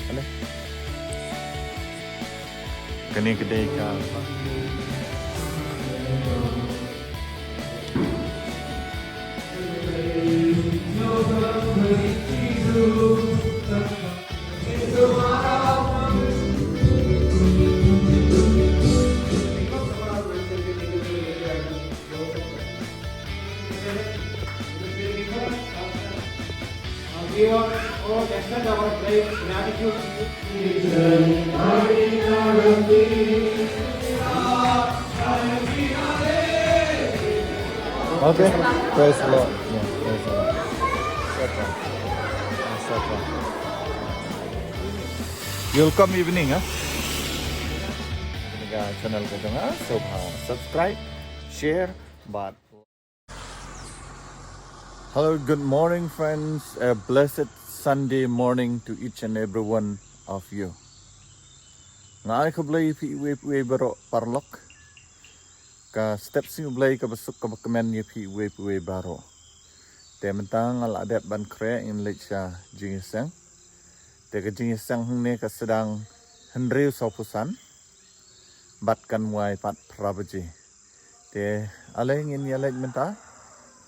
Ano? Kani-kani ka pa. Extend our gratitude Okay. Praise the Lord. Yeah, praise the Lord. Etc. You'll come evening, huh? Channel ko ito nga. So, subscribe, share, but... Hello, good morning, friends. A blessed Sunday morning to each and every one of you. Nga ko blay we baro parlok. Ka steps yung blay ka basuk ka bakamen yung we baro. Tementang al adet ban kre in lecha jingisang. Teka jingisang hune ka sedang hendriu sopusan. Bat kan muay pat prabaji. Te aleng in yaleg menta.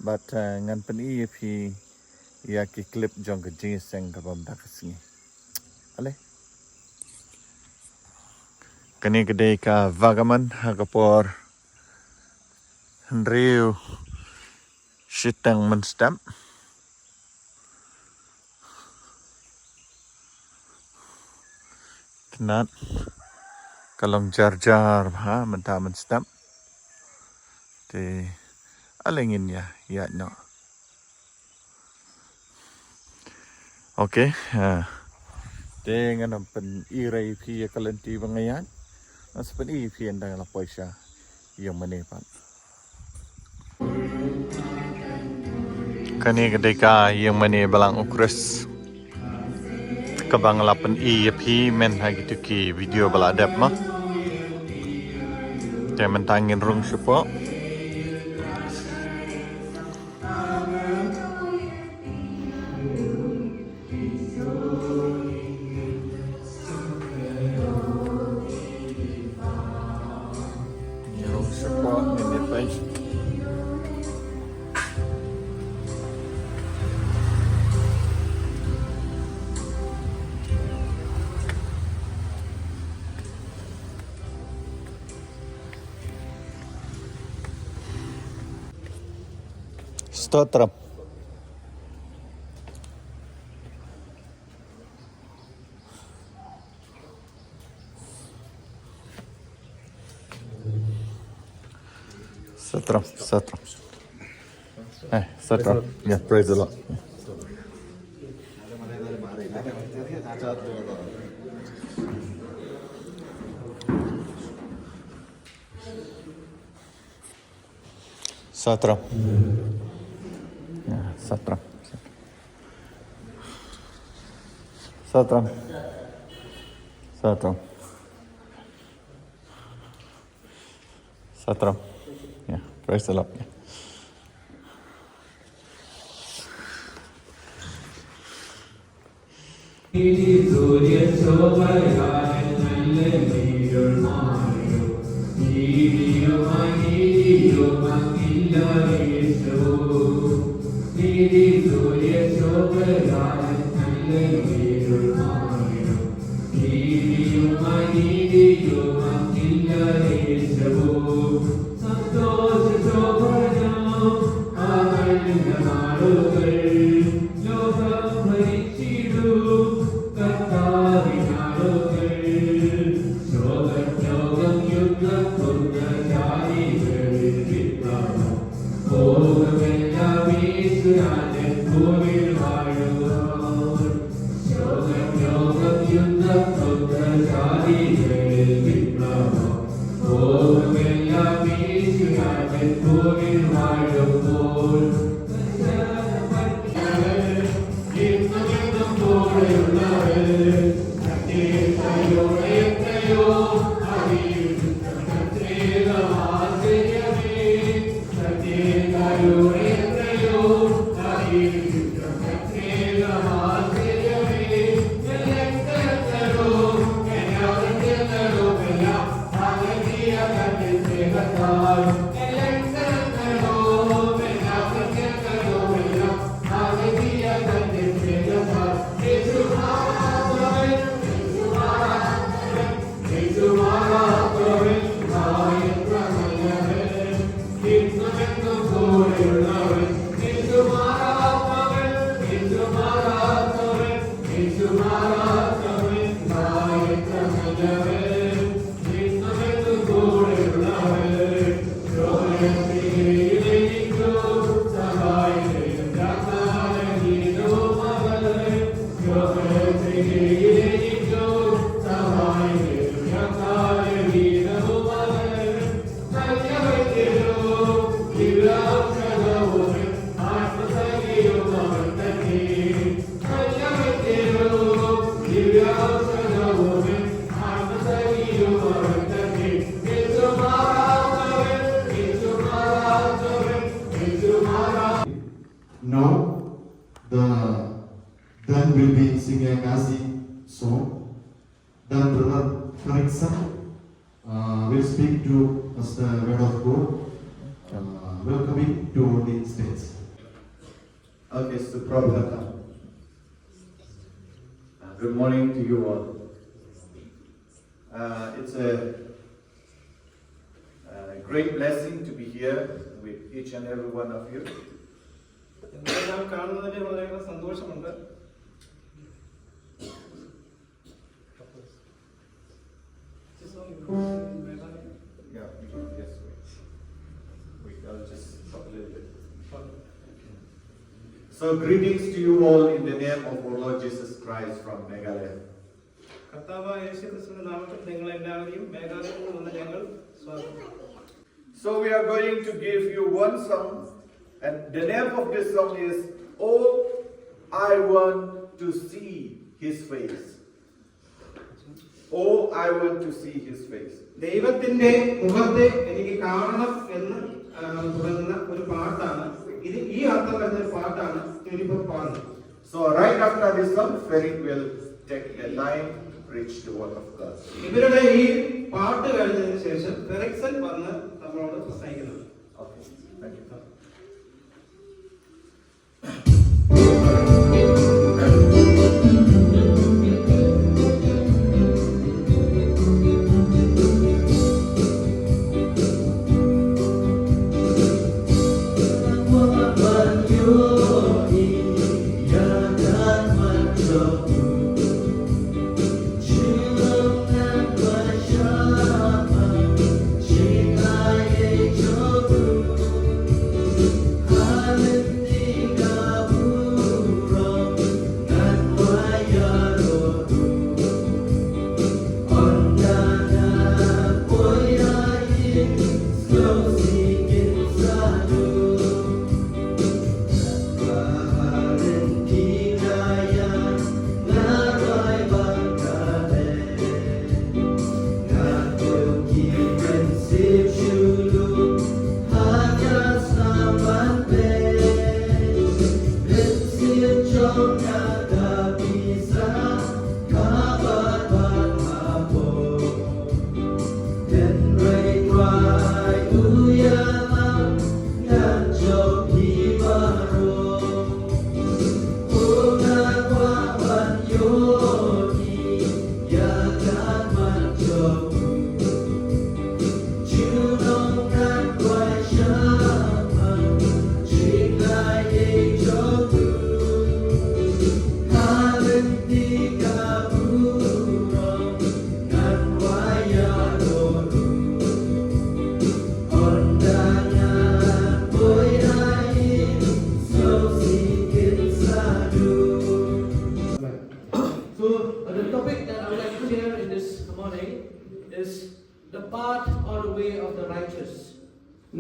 But ngan pen pi ya ki clip jong ka jingisang ka bamda kasingi. Ale. Kani kedai ka vagaman hakapor hendriu shitang menstam. Tenat kalong jar ha menta menstam. Te alengin ya no. Okay. Te ngan pen irai pi kalenti bangayan. As pen i pi andang la poisha yung manepan. Kani kedeka yung mani balang ukres. Kabang lapan i pi men hagitu ki video baladap ma. Te mentangin rung supo. Stotram. Stotram. Stotram. Yeah, praise the Lord. Stotram. Stotram. Stotram. Stotram. Stotram. Yeah, praise the Lord. Yeah. Now, then will be singing a Kasi song. Then Brother Ferguson will speak to us the word of God. Welcoming to the stage. Okay, Suprabhata. Good morning to you all. It's a great blessing to be here with each and every one of you. എല്ലാം കാണുന്നതിൽ വളരെ സന്തോഷമുണ്ട്. Yeah, yes, wait, I'll just talk a little bit. So, greetings to you all in the name of our Lord Jesus Christ from Meghalaya. കർത്താവായ യേശുക്രിസ്തുവിന്റെ നാമത്തിൽ നിങ്ങളെല്ലാവരെയും മേഘാലയത്തിൽ നിന്ന് ഞങ്ങൾ സ്വാഗതം. So, we are going to give you one song, and the name of this song is "Oh, I Want to See His Face." Oh, I want to see His face. ദൈവത്തിന്റെ മുഖത്തെ എനിക്ക് കാണണം എന്ന് തുടങ്ങുന്ന ഒരു പാട്ടാണ് ഇത്. ഈ അർത്ഥം വരുന്ന ഒരു പാട്ടാണ് ഞാനിപ്പോൾ പാടുന്നത്. So, right after this song, Ferik will take a line to preach the word of God. ഇവരുടെ ഈ പാട്ട് കഴിഞ്ഞതിന് ശേഷം ഫെറിക്സൺ വന്ന് നമ്മളോട് പ്രസംഗിക്കുന്നത്. Okay, thank you.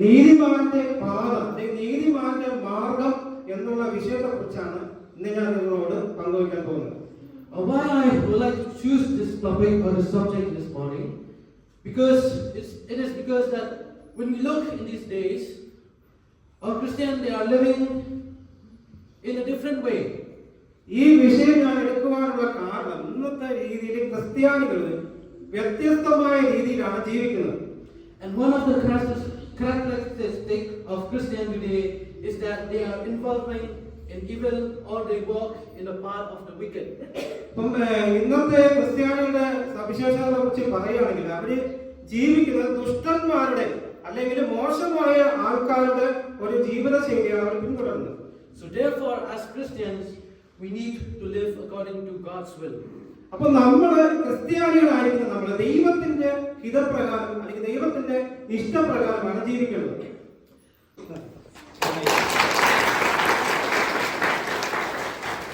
നീതിമാന്റെ പാദം, നീതിമാന്റെ മാർഗം എന്നുള്ള വിഷയത്തെക്കുറിച്ചാണ് ഇന്ന് ഞാൻ നിങ്ങളോട് പങ്കുവയ്ക്കാൻ പോകുന്നത്. Why I would like to choose this topic or this subject this morning, because it is because that when we look in these days, our Christians, they are living in a different way. ഈ വിഷയം ഞാൻ എടുക്കുവാനുള്ള കാരണം ഇന്നത്തെ രീതിയിൽ ക്രിസ്ത്യാനികൾ വ്യത്യസ്തമായ രീതിയിലാണ് ജീവിക്കുന്നത്. And one of the characteristic of Christianity today is that they are involving in evil or they walk in the path of the wicked. ഇന്നത്തെ ക്രിസ്ത്യാനികളുടെ സവിശേഷതകളെ കുറിച്ച് പറയുകയാണെങ്കിൽ അവര് ജീവിക്കുന്നത് ദുഷ്ടന്മാരുടെ അല്ലെങ്കിൽ മോശമായ ആൾക്കാരുടെ ഒരു ജീവിത ശൈലിയാണ് അവർ പിന്തുടരുന്നത്. So therefore, as Christians, we need to live according to God's will. അപ്പൊ നമ്മള് ക്രിസ്ത്യാനികളായിരിക്കുന്ന നമ്മള് ദൈവത്തിന്റെ ഹിതപ്രകാരം അല്ലെങ്കിൽ ദൈവത്തിന്റെ ഇഷ്ടപ്രകാരമാണ് ജീവിക്കുന്നത്.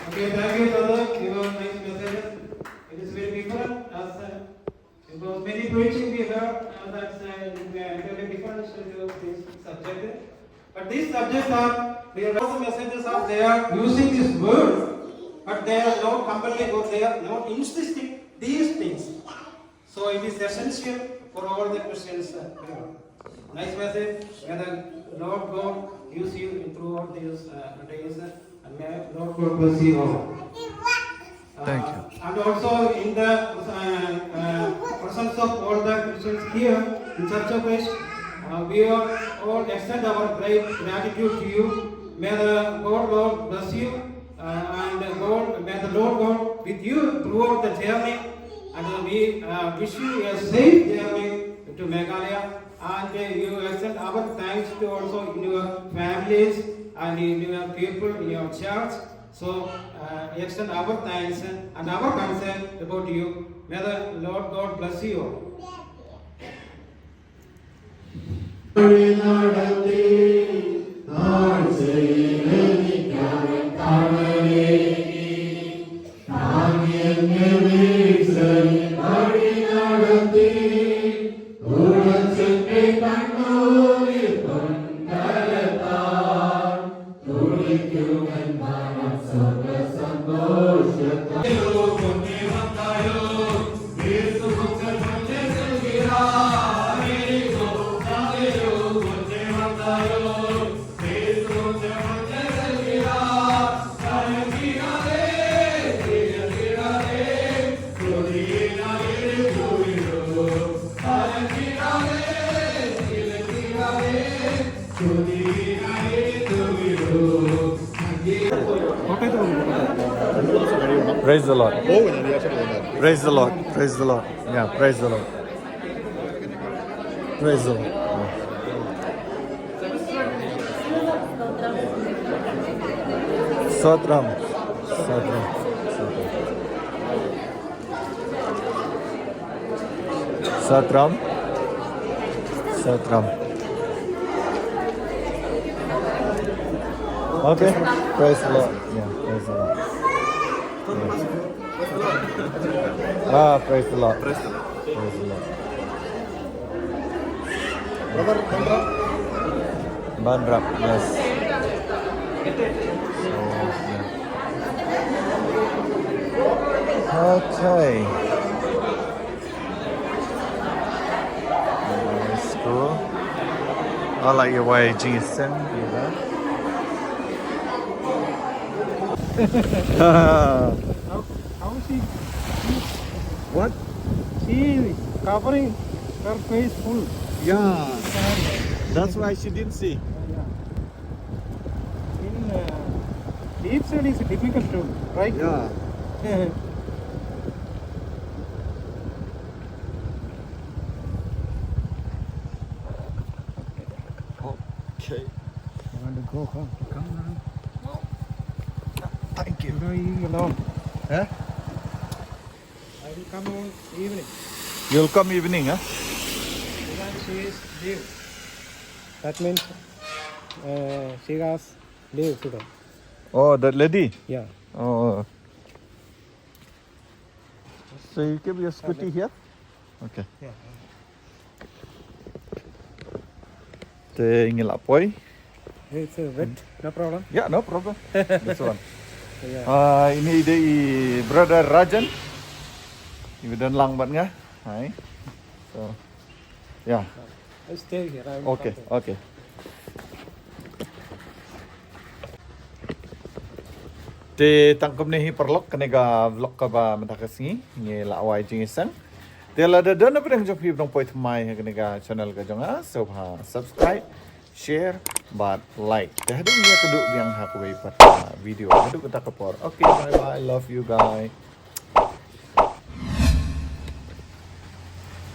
Okay, thank you, brother. the preaching we heard that's very different to this subject. But these subjects are, we have the messages are, they are using this word, but they are not completely good, they are not insisting these things. So it is essential for all the Christians. Nice message, and the Lord God use you throughout these days, and may Lord God bless you all. Thank you. And also in the presence of all the Christians here in Church of Christ, we all extend our great gratitude to you. May the God Lord bless you, and may the Lord God with you throughout the journey. And we wish you a safe journey to Meghalaya. And you extend our thanks to also in your families and in your people in your church. So extend our thanks and our concern about you. May the Lord God bless you all. Praise the Lord. Praise the Lord. Praise the Lord. Yeah, praise the Lord. Praise the Lord. Sotram. Sotram. Sotram. Sotram. Okay. Praise the Lord. Yeah, praise the Lord. Ah, praise the Lord. Praise the Lord. Praise the Lord. Brother Bandra. Bandra, yes. Okay. That's cool. I like your way, Jason. How she? What? She covering her face full. Yeah. That's why she didn't see. In deep study is difficult to, right? Yeah. Okay. I want to go home. Come on. Thank you. You alone. Huh? I will come on evening. You'll come evening, huh? Because she is leave. That means she has leave today. Oh, that lady? Yeah. Oh. So you keep your scooty here? Okay. Yeah. Te ingin lapoi? It's wet. No problem. Yeah, no problem. This one. Yeah. Ini dia brother Rajan. Ini dan lang bat nga. Hai. So, yeah. I stay here. I will Okay, come okay. Te tangkum ni perlok kanega vlog ka ba matakas ngi ngi lawai jingisang. Te la da dona pedang jop hi dong point mai kanega channel ka jonga so ha subscribe, share, but like. Te hadu ngi keduk yang ha ku bai pat video. Hadu kita kapor. Okay, bye bye. Love you guys.